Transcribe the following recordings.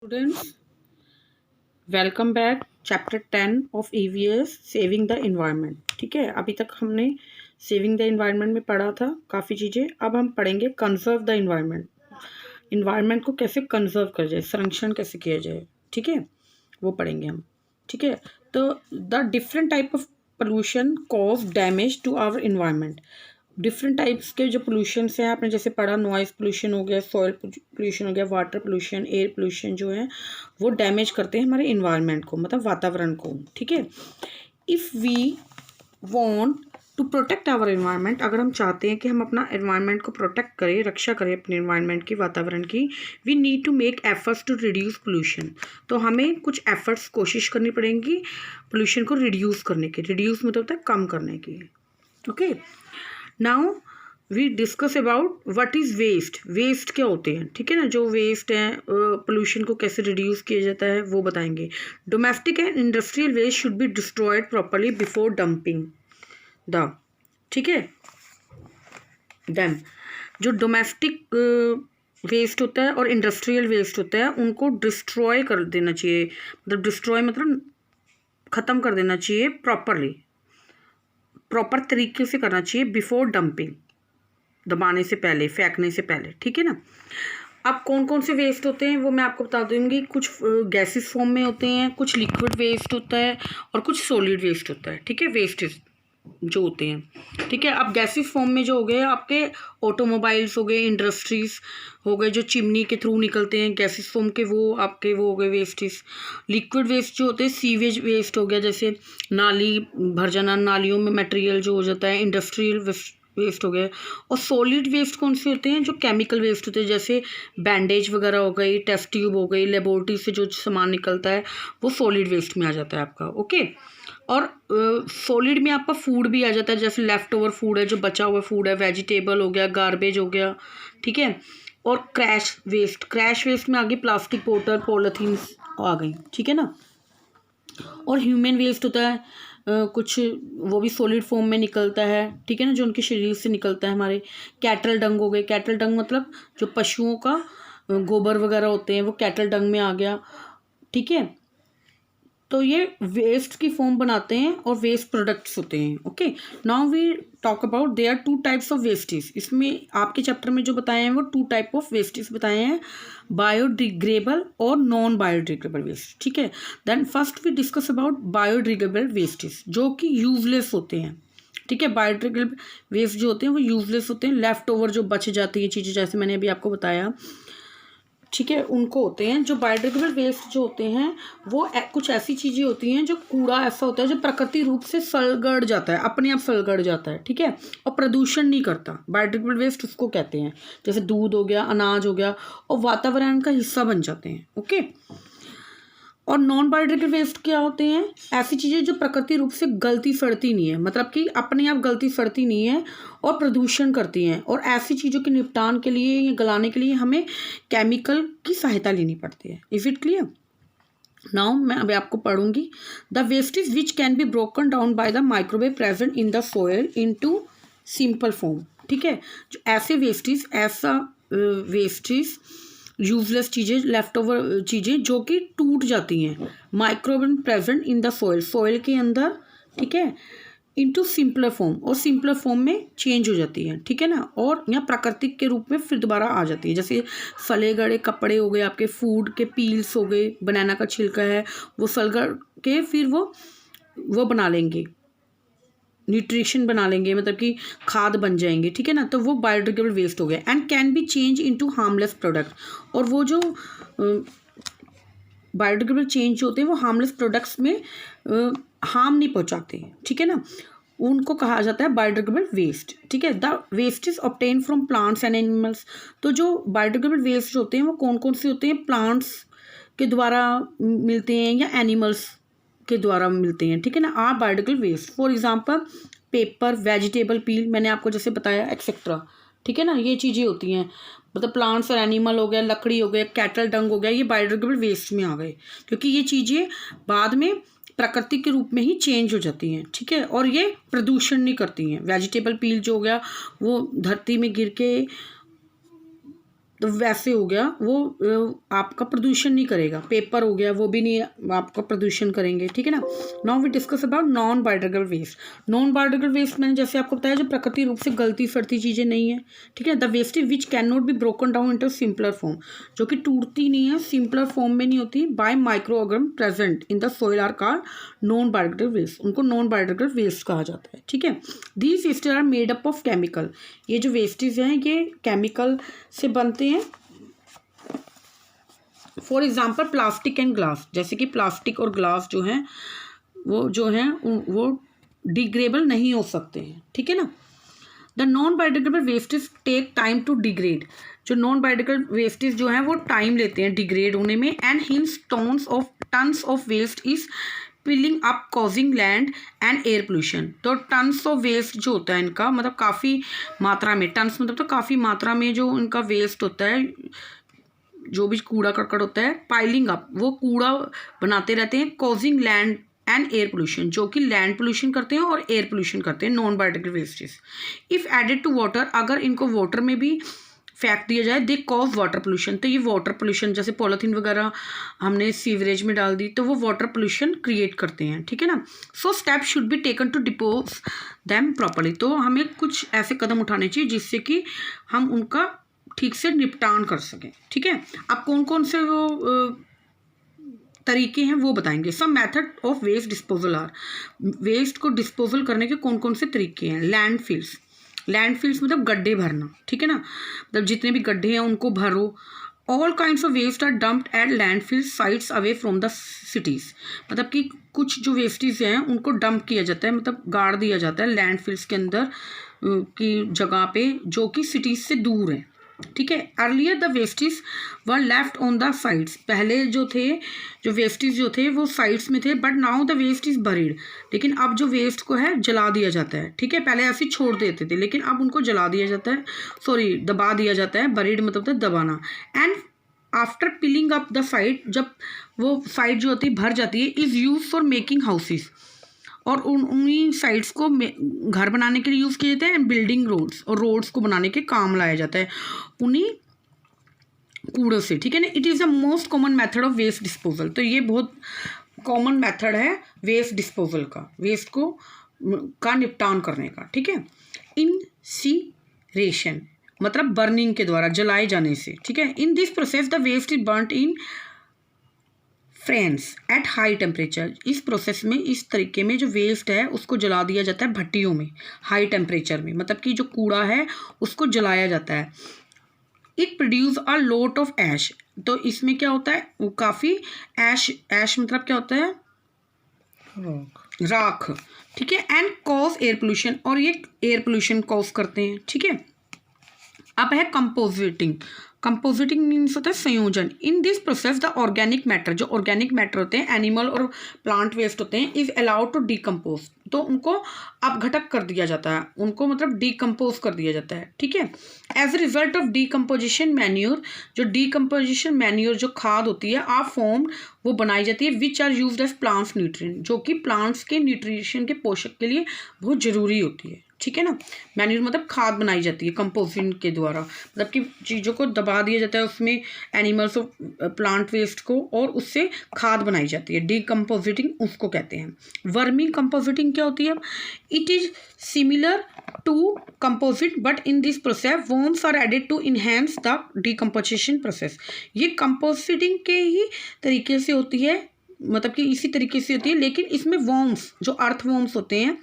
Students, welcome back chapter 10 of EVS saving the environment. ठीक है, अभी तक हमने सेविंग द इन्वायरमेंट में पढ़ा था काफ़ी चीज़ें। अब हम पढ़ेंगे कंजर्व द इन्वायरमेंट। इन्वायरमेंट को कैसे कंजर्व कर जाए, संरक्षण कैसे किया जाए, ठीक है, वो पढ़ेंगे हम। ठीक है, तो the different type of pollution cause damage to our environment. Different types के जो पोल्यूशंस हैं आपने जैसे पढ़ा, नॉइज़ पोल्यूशन हो गया, सॉइल पोल्यूशन हो गया, वाटर पोल्यूशन, एयर पोल्यूशन जो है वो डैमेज करते हैं हमारे इन्वायरमेंट को, मतलब वातावरण को। ठीक है, if we want to protect our environment, अगर हम चाहते हैं कि हम अपना इन्वायरमेंट को प्रोटेक्ट करें, रक्षा करें अपने इन्वायरमेंट की, वातावरण की, we need to make efforts to reduce pollution. तो हमें कुछ एफर्ट्स कोशिश करनी पड़ेंगी पोल्यूशन को रिड्यूस करने की। रिड्यूस मतलब होता है कम करने की। Okay, now we discuss about what is waste. Waste क्या होते हैं, ठीक है ना, जो वेस्ट है पोल्यूशन को कैसे रिड्यूस किया जाता है वो बताएंगे। Domestic and industrial waste should be destroyed properly before dumping the, ठीक है, देन जो डोमेस्टिक वेस्ट होता है और इंडस्ट्रियल वेस्ट होता है उनको डिस्ट्रॉय कर देना चाहिए। मतलब डिस्ट्रॉय मतलब ख़त्म कर देना चाहिए, प्रॉपर तरीके से करना चाहिए बिफोर डंपिंग, दबाने से पहले, फेंकने से पहले। ठीक है ना। अब कौन कौन से वेस्ट होते हैं वो मैं आपको बता दूंगी। कुछ गैसेस फॉर्म में होते हैं, कुछ लिक्विड वेस्ट होता है और कुछ सॉलिड वेस्ट होता है। ठीक है, वेस्टेज जो होते हैं। ठीक है, अब गैसेस फॉर्म में जो हो गए आपके ऑटोमोबाइल्स हो गए, इंडस्ट्रीज हो गए, जो चिमनी के थ्रू निकलते हैं गैसेस फॉर्म के, वो आपके वो हो गए वेस्टेज। लिक्विड वेस्ट जो होते हैं सीवेज वेस्ट हो गया, जैसे नाली भर जाना, नालियों में मटेरियल जो हो जाता है, इंडस्ट्रियल वेस्ट हो गया। और सॉलिड वेस्ट कौन से होते हैं, जो केमिकल वेस्ट होते हैं, जैसे बैंडेज वगैरह हो गई, टेस्ट ट्यूब हो गई, लेबोरेटरी से जो सामान निकलता है वो सॉलिड वेस्ट में आ जाता है आपका। ओके, और सॉलिड में आपका फूड भी आ जाता है, जैसे लेफ्ट ओवर फूड है, जो बचा हुआ फूड है, वेजिटेबल हो गया, गार्बेज हो गया। ठीक है, और क्रैश वेस्ट में आ गई प्लास्टिक बोतल, पॉलीथीन आ गई। ठीक है ना। और ह्यूमन वेस्ट होता है कुछ, वो भी सॉलिड फॉर्म में निकलता है। ठीक है ना, जो उनके शरीर से निकलता है हमारे। कैटल डंग हो गए, कैटल डंग मतलब जो पशुओं का गोबर वगैरह होते हैं वो कैटल डंग में आ गया। ठीक है, तो ये वेस्ट की फॉर्म बनाते हैं और वेस्ट प्रोडक्ट्स होते हैं। Okay, now we talk about there two types of wastage. इसमें आपके चैप्टर में जो बताए हैं वो टू टाइप ऑफ वेस्टेज बताए हैं, बायोडिग्रेडेबल और नॉन बायोडिग्रेडेबल वेस्ट। ठीक है, then first we discuss about biodegradable wastage, जो कि यूजलेस होते हैं। ठीक है, बायोडिग्रेडेबल वेस्ट जो होते हैं वो यूजलेस होते हैं, लेफ्ट ओवर जो बच जाती है चीज़ें, जैसे मैंने अभी आपको बताया। ठीक है, उनको होते हैं। जो बायोडिग्रेडेबल वेस्ट जो होते हैं वो कुछ ऐसी चीज़ें होती हैं, जो कूड़ा ऐसा होता है जो प्रकृति रूप से सलगड़ जाता है, अपने आप सलगड़ जाता है। ठीक है, और प्रदूषण नहीं करता। बायोडिग्रेडेबल वेस्ट उसको कहते हैं, जैसे दूध हो गया, अनाज हो गया, और वातावरण का हिस्सा बन जाते हैं। ओके, और नॉन बायोडिग्रेडेबल वेस्ट क्या होते हैं, ऐसी चीज़ें जो प्रकृति रूप से गलती सड़ती नहीं है, मतलब कि अपने आप गलती सड़ती नहीं है और प्रदूषण करती हैं। और ऐसी चीज़ों के निपटान के लिए या गलाने के लिए हमें केमिकल की सहायता लेनी पड़ती है। Is it clear? नाउ मैं अभी आपको पढ़ूंगी। The wastage which can be broken down by the microwave present in the soil into simple form. ठीक है, जो ऐसे वेस्टेज यूजलेस चीज़ें, लेफ्ट ओवर चीज़ें जो कि टूट जाती हैं, microwave present in the soil के अंदर। ठीक है, इनटू सिंपलर फॉर्म, और सिंपलर फॉर्म में चेंज हो जाती है। ठीक है ना, और यहाँ प्राकृतिक के रूप में फिर दोबारा आ जाती है, जैसे सले गड़े कपड़े हो गए, आपके फूड के पील्स हो गए, बनाना का छिलका है, वो सलगड़ के फिर वो बना लेंगे, न्यूट्रिशन बना लेंगे, मतलब कि खाद बन जाएंगे। ठीक है ना, तो वो बायोडिग्रेडेबल वेस्ट हो गया। And can be change into harmless product, और वो जो बायोडिग्रेडेबल चेंज होते हैं वो हार्मलेस प्रोडक्ट्स में हार्म नहीं पहुंचाते। ठीक है ना, उनको कहा जाता है बायोडिग्रेडेबल वेस्ट। ठीक है, the waste is obtain from plants and animals. तो जो बायोडिग्रेडेबल वेस्ट होते हैं वो कौन कौन से होते हैं, प्लांट्स के द्वारा मिलते हैं या एनिमल्स के द्वारा मिलते हैं। ठीक है ना, are biodegradable waste. For example paper, vegetable peel, मैंने आपको जैसे बताया, एक्सेट्रा। ठीक है ना, ये चीज़ें होती हैं, मतलब प्लांट्स और एनिमल हो गया, लकड़ी हो गया, कैटल डंग हो गया, ये बायोडिग्रेडेबल वेस्ट में आ गए, क्योंकि ये चीज़ें बाद में प्रकृति के रूप में ही चेंज हो जाती हैं। ठीक है, और ये प्रदूषण नहीं करती हैं। वेजिटेबल पील जो हो गया वो धरती में गिर के तो वैसे हो गया वो आपका प्रदूषण नहीं करेगा। पेपर हो गया वो भी नहीं आपका प्रदूषण करेंगे, ठीक है ना। Now we discuss about non biodegradable waste. Non biodegradable waste मैंने जैसे आपको बताया जो प्राकृतिक रूप से गलती सड़ती चीज़ें नहीं है, ठीक है। The waste which can not be broken down into simpler form, जो कि टूटती नहीं है, सिंपलर फॉर्म में नहीं होती, by microorganism present in the soil are called non biodegradable waste. उनको नॉन बायोडिग्रेडेबल वेस्ट कहा जाता है, ठीक है। These waste are made up of chemical, ये जो वेस्टेज हैं ये केमिकल से बनते हैं। For example plastic and glass, जैसे कि प्लास्टिक और ग्लास जो हैं वो डिग्रेडेबल नहीं हो सकते हैं, ठीक है ना। The non biodegradable wastage take time to degrade, जो नॉन बायोडिग्रेडेबल वेस्टेज जो हैं वो टाइम लेते हैं डिग्रेड होने में। And hence tons of waste is piling up causing land and air pollution. तो टन्स ऑफ वेस्ट जो होता है इनका मतलब काफ़ी मात्रा में, टन्स मतलब तो काफ़ी मात्रा में जो इनका वेस्ट होता है, जो भी कूड़ा करकट होता है, पाइलिंग अप, वो कूड़ा बनाते रहते हैं, causing land and air pollution, जो कि लैंड पोल्यूशन करते हैं और एयर पोल्यूशन करते हैं non biodegradable wastage. If added to water, अगर इनको वाटर में भी फेंक दिया जाए, दे कॉज वाटर पोल्यूशन। तो ये वाटर पोल्यूशन, जैसे पॉलीथीन वगैरह हमने सीवरेज में डाल दी तो वो वाटर पोल्यूशन क्रिएट करते हैं, ठीक है ना। So step should be taken to dispose them properly, तो हमें कुछ ऐसे कदम उठाने चाहिए जिससे कि हम उनका ठीक से निपटान कर सकें, ठीक है। अब कौन कौन से वो तरीके हैं वो बताएंगे। Some method of waste disposal are, waste को डिस्पोजल करने के कौन कौन से तरीके हैं। लैंडफिल्स, लैंडफिल्स मतलब गड्ढे भरना, ठीक है ना, मतलब जितने भी गड्ढे हैं उनको भरो। All kinds of waste are dumped at landfill sites away from the cities, मतलब कि कुछ जो वेस्टेज हैं उनको डंप किया जाता है, मतलब गाड़ दिया जाता है लैंडफिल्स के अंदर की जगह पे जो कि सिटीज़ से दूर है, ठीक है। Earlier the wastage were left on the sides, पहले जो थे जो वेस्टेज जो थे वो साइड्स में थे, but now the waste is buried, लेकिन अब जो वेस्ट को है जला दिया जाता है, ठीक है। पहले ऐसे छोड़ देते थे लेकिन अब उनको जला दिया जाता है, सॉरी दबा दिया जाता है, बरीड मतलब दबाना। And after piling up the side, जब वो साइड जो होती है भर जाती है, is use for making houses, और उन्हीं साइट्स को घर बनाने के लिए यूज़ किए जाते हैं, बिल्डिंग रोड्स, और रोड्स को बनाने के काम लाया जाता है उन्हीं कूड़ों से, ठीक है ना। It is the most common method of waste disposal, तो ये बहुत कॉमन मेथड है वेस्ट डिस्पोजल का, वेस्ट को का निपटान करने का, ठीक है। इनसिनरेशन मतलब बर्निंग के द्वारा, जलाए जाने से, ठीक है। In this process the waste is burned in frames at high temperature, इस प्रोसेस में, इस तरीके में जो वेस्ट है उसको जला दिया जाता है भट्टियों में हाई टेम्परेचर में, मतलब कि जो कूड़ा है उसको जलाया जाता है। It produce a lot of ash, तो इसमें क्या होता है वो काफ़ी ऐश मतलब क्या होता है राख, ठीक है। एंड कॉज एयर पोल्यूशन, और ये एयर पोल्यूशन कॉज करते हैं, ठीक है। अब है कंपोजिटिंग, कंपोजिटिंग मीन्स होता है संयोजन। इन this process the organic matter, जो ऑर्गेनिक मैटर होते हैं एनिमल और प्लांट वेस्ट होते हैं, इज अलाउड टू डीकम्पोज, तो उनको अपघटक कर दिया जाता है, उनको मतलब डीकम्पोज कर दिया जाता है, ठीक है। As a result of decomposition manure, जो डीकम्पोजिशन मैन्योर जो खाद होती है आर फॉर्म्ड, वो बनाई जाती है, which are used as plants nutrient, जो कि प्लांट्स के न्यूट्रिशन के पोषक के लिए बहुत ज़रूरी होती है, ठीक है ना। मैन्यूर मतलब खाद बनाई जाती है कंपोजिंग के द्वारा, मतलब कि चीज़ों को दबा दिया जाता है उसमें एनिमल्स और प्लांट वेस्ट को, और उससे खाद बनाई जाती है, डीकम्पोजिटिंग उसको कहते हैं। वर्मी कंपोजिटिंग क्या होती है, it is similar to compost but in this process worms are added to enhance the decomposition process, ये कंपोजिटिंग के ही तरीके से होती है, मतलब कि इसी तरीके से होती है, लेकिन इसमें वर्म्स जो अर्थ वर्म्स होते हैं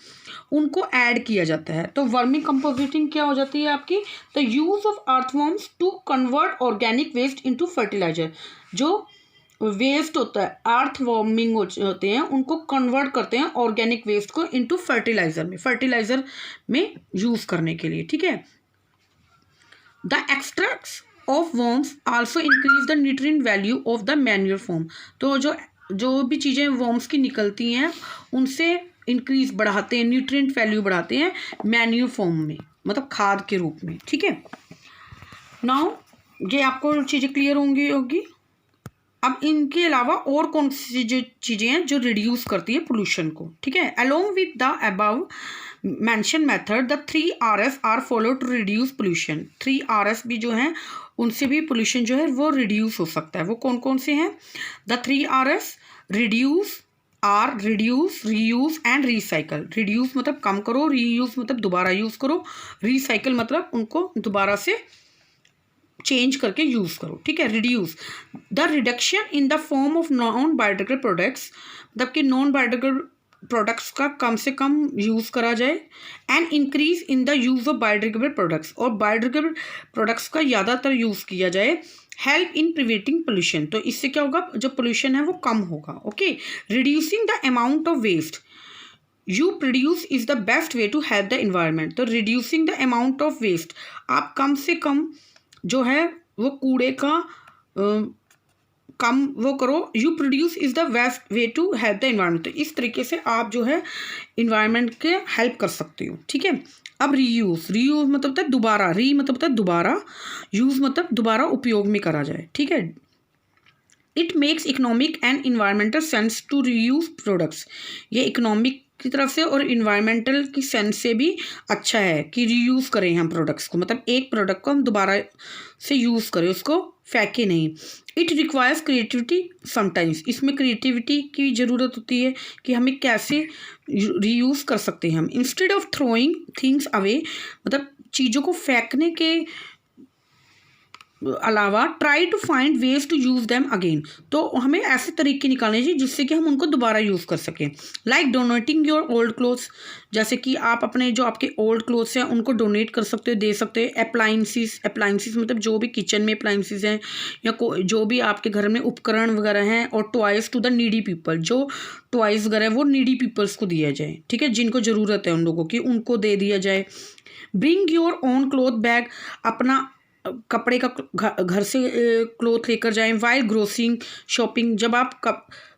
उनको ऐड किया जाता है। तो वर्मी कंपोजिटिंग क्या हो जाती है आपकी, the use of earthworms to convert organic waste into fertilizer, जो वेस्ट होता है अर्थ वार्मिंग होते हैं उनको कन्वर्ट करते हैं ऑर्गेनिक वेस्ट को इनटू फर्टिलाइजर में यूज़ करने के लिए, ठीक है। The extracts of worms also increase the nutrient value of the manure form, तो जो भी चीज़ें वर्म्स की निकलती हैं उनसे इंक्रीज बढ़ाते हैं, न्यूट्रिएंट वैल्यू बढ़ाते हैं मैन्यूर फॉर्म में, मतलब खाद के रूप में, ठीक है। नाउ ये आपको चीज़ें क्लियर होगी। अब इनके अलावा और कौन सी जो चीज़ें हैं जो रिड्यूस करती है पोल्यूशन को, ठीक है। Along with the above mention method the 3 Rs are follow to reduce pollution. 3 Rs भी जो हैं उनसे भी पोल्यूशन जो है वो रिड्यूस हो सकता है। वो कौन कौन से हैं? The 3 Rs reduce, reuse and recycle. Reduce मतलब कम करो, रीयूज मतलब दोबारा यूज़ करो, रिसाइकल मतलब उनको दोबारा से चेंज करके यूज़ करो। ठीक है। Reduce the reduction in the form of non biodegradable products, मतलब कि नॉन बायोडिग्रेडेबल प्रोडक्ट्स का कम से कम यूज़ करा जाए। And increase in the use of biodegradable products, और बायोडिग्रेडेबल प्रोडक्ट्स का ज़्यादातर यूज़ किया जाए। हेल्प इन प्रिवेंटिंग पोल्यूशन, तो इससे क्या होगा, जो पोल्यूशन है वो कम होगा। Okay. Reducing the amount of waste you produce is the best way to help the environment. तो reducing the amount of waste, आप कम से कम जो है वो कूड़े का कम वो करो। You produce is the best way to help the environment, तो इस तरीके से आप जो है इन्वायरमेंट के हेल्प कर सकते हो। ठीक है। अब रीयूज़ मतलब होता है दोबारा, मतलब होता है दोबारा, यूज़ मतलब दोबारा उपयोग में करा जाए। ठीक है। It makes economic and environmental sense to reuse products, ये इकोनॉमिक की तरफ से और इन्वायरमेंटल की सेंस से भी अच्छा है कि रीयूज़ करें हम प्रोडक्ट्स को, मतलब एक प्रोडक्ट को हम दोबारा से यूज़ करें, उसको फेंके नहीं। इट रिक्वायर्स क्रिएटिविटी समटाइम्स, इसमें क्रिएटिविटी की ज़रूरत होती है कि हमें कैसे रीयूज़ कर सकते हैं हम। Instead of throwing things away, मतलब चीज़ों को फेंकने के अलावा try to find ways to use them again, तो हमें ऐसे तरीके निकालने चाहिए जिससे कि हम उनको दोबारा यूज़ कर सकें। Like donating your old clothes, जैसे कि आप अपने जो आपके ओल्ड क्लोथ्स हैं उनको डोनेट कर सकते हो, दे सकते हो। अप्लाइंसिस मतलब जो भी किचन में अप्लाइंसिस हैं या जो भी आपके घर में उपकरण वगैरह हैं। और toys to the needy people, जो टॉयज़ वगैरह वो नीडी पीपल्स को दिया जाए। ठीक है। जिनको ज़रूरत है उन लोगों की, उनको दे दिया जाए। Bring your own cloth bag, अपना कपड़े का घर से क्लोथ लेकर जाएं। वाइल ग्रोसिंग शॉपिंग, जब आप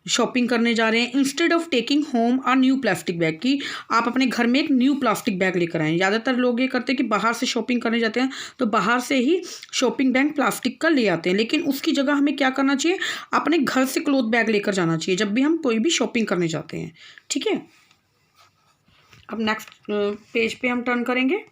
शॉपिंग करने जा रहे हैं, instead of taking home a new plastic bag, की आप अपने घर में एक न्यू प्लास्टिक बैग लेकर आएँ। ज़्यादातर लोग ये करते हैं कि बाहर से शॉपिंग करने जाते हैं तो बाहर से ही शॉपिंग बैग प्लास्टिक का ले आते हैं, लेकिन उसकी जगह हमें क्या करना चाहिए, अपने घर से क्लोथ बैग लेकर जाना चाहिए जब भी हम कोई भी शॉपिंग करने जाते हैं। ठीक है। अब नेक्स्ट पेज पे हम टर्न करेंगे।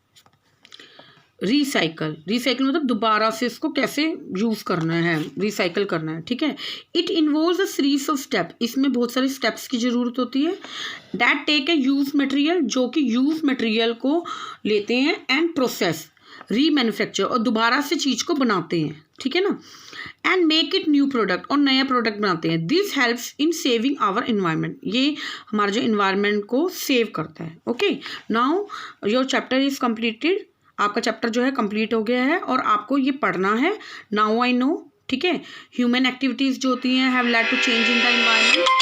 रिसाइकल मतलब दोबारा से इसको कैसे यूज़ करना है, रिसाइकल करना है। ठीक है। It involves a series of step, इसमें बहुत सारे स्टेप्स की ज़रूरत होती है। That take a use material, जो कि यूज मटेरियल को लेते हैं एंड प्रोसेस रीमैन्युफैक्चर, और दोबारा से चीज़ को बनाते हैं। ठीक है ना। And make it new product, और नया प्रोडक्ट बनाते हैं। This helps in saving our environment, ये हमारे जो इन्वायरमेंट को सेव करता है। Okay. Now your chapter is completed, आपका चैप्टर जो है कंप्लीट हो गया है और आपको ये पढ़ना है। Now I know. ठीक है। ह्यूमन एक्टिविटीज़ जो होती हैं have led to change in the environment.